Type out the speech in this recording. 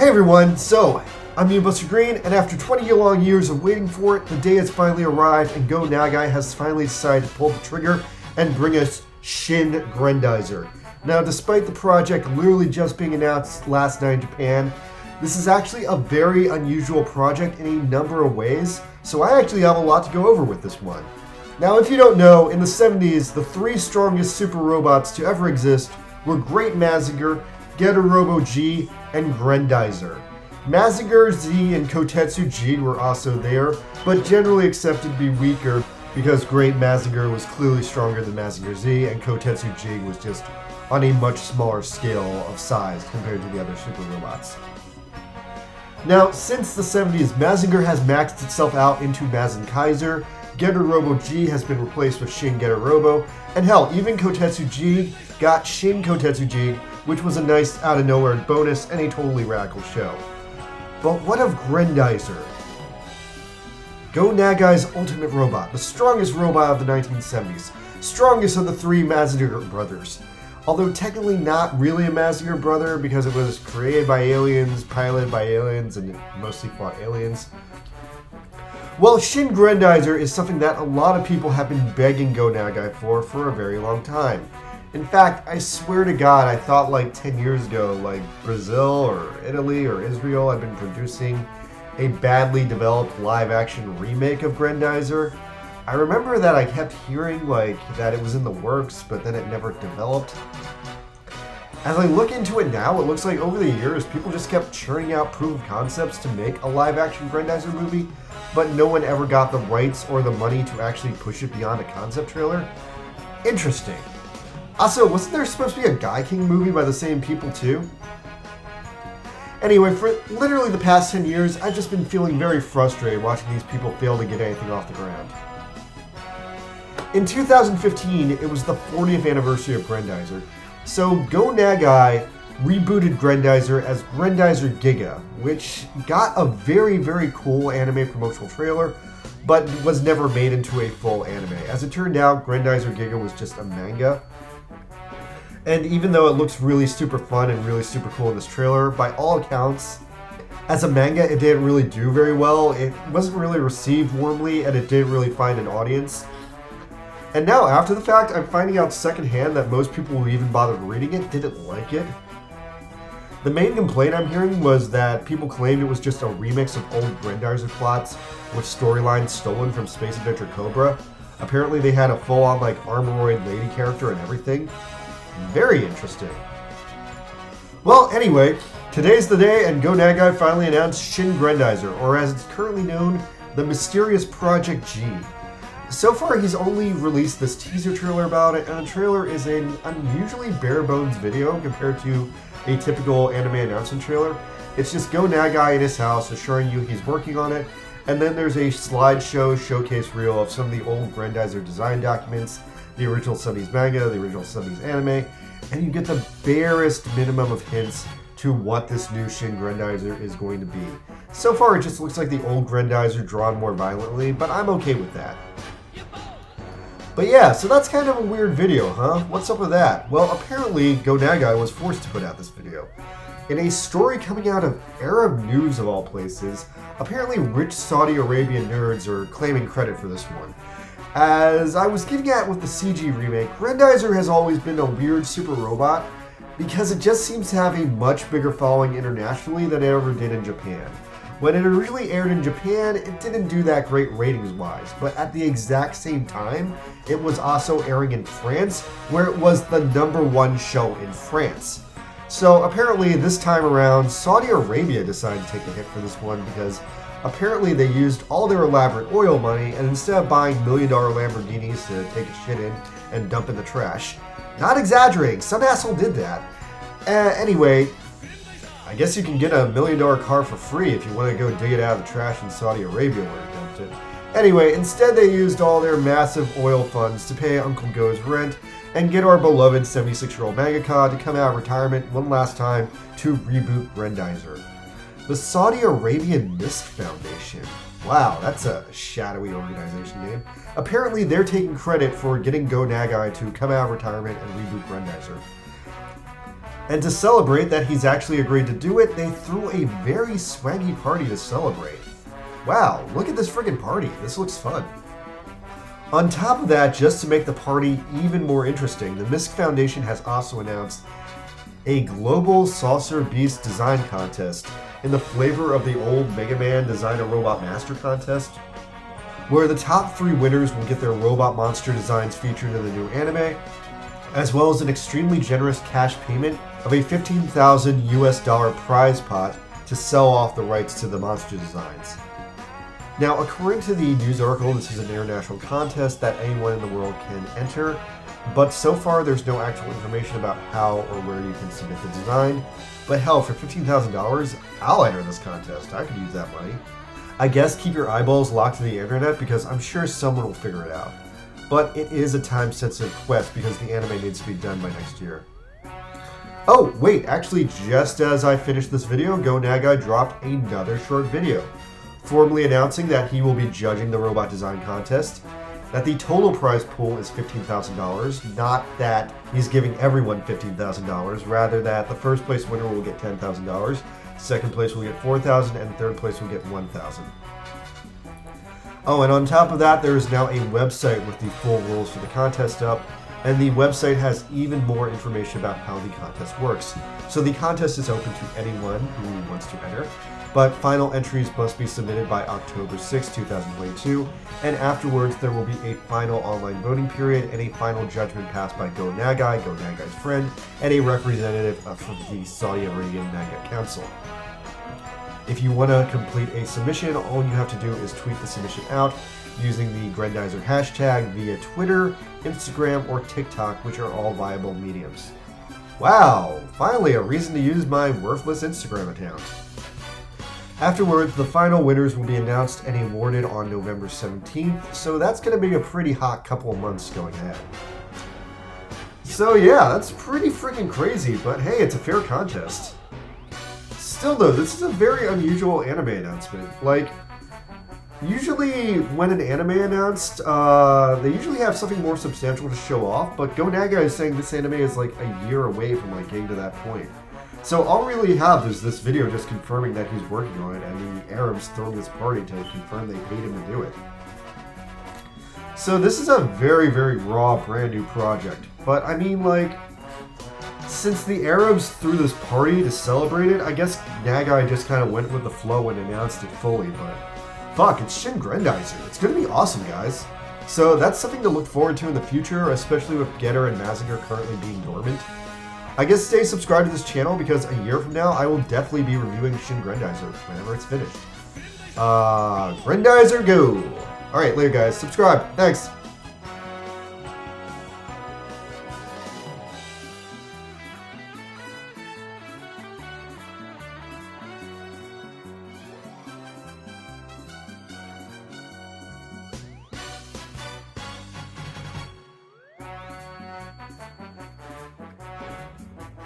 Hey everyone, so I'm Buster Green, and after 20-long years of waiting for it, the day has finally arrived, and Go Nagai has finally decided to pull the trigger and bring us Shin Grendizer. Now, despite the project literally just being announced last night in Japan, this is actually a very unusual project in a number of ways, so I actually have a lot to go over with this one. Now, if you don't know, in the 70s, the three strongest super robots to ever exist were Great Mazinger, Robo G, and Grendizer. Mazinger Z and Kotetsu G were also there, but generally accepted to be weaker because Great Mazinger was clearly stronger than Mazinger Z, and Kotetsu G was just on a much smaller scale of size compared to the other super robots. Now, since the 70s, Mazinger has maxed itself out into Mazin Kaiser, Robo G has been replaced with Shin Robo, and hell, even Kotetsu G got Shin Kotetsu G, which was a nice out-of-nowhere bonus and a totally radical show. But what of Grendizer? Go Nagai's ultimate robot, the strongest robot of the 1970s, strongest of the three Mazinger brothers. Although technically not really a Mazinger brother because it was created by aliens, piloted by aliens, and it mostly fought aliens. Well, Shin Grendizer is something that a lot of people have been begging Go Nagai for a very long time. In fact, I swear to God, I thought like 10 years ago, like Brazil or Italy or Israel had been producing a badly developed live-action remake of Grendizer. I remember that I kept hearing like that it was in the works, but then it never developed. As I look into it now, it looks like over the years, people just kept churning out proof of concepts to make a live-action Grendizer movie, but no one ever got the rights or the money to actually push it beyond a concept trailer. Interesting. Also, wasn't there supposed to be a Guy King movie by the same people too? Anyway, for literally the past 10 years, I've just been feeling very frustrated watching these people fail to get anything off the ground. In 2015, it was the 40th anniversary of Grendizer, so Go Nagai rebooted Grendizer as Grendizer Giga, which got a very, very cool anime promotional trailer, but was never made into a full anime. As it turned out, Grendizer Giga was just a manga. And even though it looks really super fun and really super cool in this trailer, by all accounts, as a manga, it didn't really do very well. It wasn't really received warmly, and it didn't really find an audience. And now, after the fact, I'm finding out secondhand that most people who even bothered reading it didn't like it. The main complaint I'm hearing was that people claimed it was just a remix of old Grendizer plots with storylines stolen from Space Adventure Cobra. Apparently they had a full-on like Armoroid lady character and everything. Very interesting. Well, anyway, today's the day, and Go Nagai finally announced Shin Grendizer, or as it's currently known, the mysterious Project G. So far, he's only released this teaser trailer about it, and the trailer is an unusually bare-bones video compared to a typical anime announcement trailer. It's just Go Nagai in his house assuring you he's working on it, and then there's a slideshow showcase reel of some of the old Grendizer design documents, the original 70s manga, the original 70s anime, and you get the barest minimum of hints to what this new Shin Grendizer is going to be. So far, it just looks like the old Grendizer drawn more violently, but I'm okay with that. But yeah, so that's kind of a weird video, huh? What's up with that? Well, apparently, Go Nagai was forced to put out this video. In a story coming out of Arab News of all places, apparently rich Saudi Arabian nerds are claiming credit for this one. As I was getting at with the CG remake, Grendizer has always been a weird super robot because it just seems to have a much bigger following internationally than it ever did in Japan. When it originally aired in Japan, it didn't do that great ratings-wise, but at the exact same time, it was also airing in France, where it was the #1 show in France. So apparently this time around, Saudi Arabia decided to take the hit for this one because apparently they used all their elaborate oil money, and instead of buying $1 million Lamborghinis to take a shit in and dump in the trash, not exaggerating, some asshole did that. Anyway, I guess you can get a $1 million car for free if you want to go dig it out of the trash in Saudi Arabia where it dumped it. Anyway, instead they used all their massive oil funds to pay Uncle Go's rent and get our beloved 76-year-old mangaka to come out of retirement one last time to reboot Grendizer. The Saudi Arabian Mist Foundation. Wow, that's a shadowy organization name. Apparently they're taking credit for getting Go Nagai to come out of retirement and reboot Grendizer. And to celebrate that he's actually agreed to do it, they threw a very swaggy party to celebrate. Wow, look at this friggin' party. This looks fun. On top of that, just to make the party even more interesting, the MISC Foundation has also announced a global Saucer Beast design contest in the flavor of the old Mega Man Design a Robot Master contest, where the top 3 winners will get their robot monster designs featured in the new anime, as well as an extremely generous cash payment of a $15,000 US prize pot to sell off the rights to the monster designs. Now, according to the news article, this is an international contest that anyone in the world can enter, but so far there's no actual information about how or where you can submit the design. But hell, for $15,000, I'll enter this contest. I could use that money. I guess keep your eyeballs locked to the internet because I'm sure someone will figure it out. But it is a time-sensitive quest because the anime needs to be done by next year. Oh, wait, actually, just as I finished this video, Go Nagai dropped another short video, formally announcing that he will be judging the robot design contest, that the total prize pool is $15,000, not that he's giving everyone $15,000, rather that the first place winner will get $10,000, second place will get $4,000, and third place will get $1,000. Oh, and on top of that, there is now a website with the full rules for the contest up, and the website has even more information about how the contest works. So the contest is open to anyone who wants to enter, but final entries must be submitted by October 6, 2022, and afterwards there will be a final online voting period and a final judgment passed by Go Nagai, Go Nagai's friend, and a representative from the Saudi Arabian Nagai Council. If you want to complete a submission, all you have to do is tweet the submission out using the Grendizer hashtag via Twitter, Instagram, or TikTok, which are all viable mediums. Wow, finally a reason to use my worthless Instagram account. Afterwards, the final winners will be announced and awarded on November 17th, so that's going to be a pretty hot couple of months going ahead. So yeah, that's pretty freaking crazy, but hey, it's a fair contest. Still though, this is a very unusual anime announcement. Like, usually when an anime announced, they usually have something more substantial to show off, but Go Nagai is saying this anime is like a year away from like getting to that point. So all we really have is this video just confirming that he's working on it, and the Arabs throwing this party to confirm they paid him to do it. So this is a very, very raw, brand new project. But I mean, like, since the Arabs threw this party to celebrate it, I guess Nagai just kind of went with the flow and announced it fully, but fuck, it's Shin Grendizer. It's gonna be awesome, guys. So that's something to look forward to in the future, especially with Getter and Mazinger currently being dormant. I guess stay subscribed to this channel because a year from now I will definitely be reviewing Shin Grendizer whenever it's finished. Grendizer go! Alright, later guys. Subscribe. Thanks.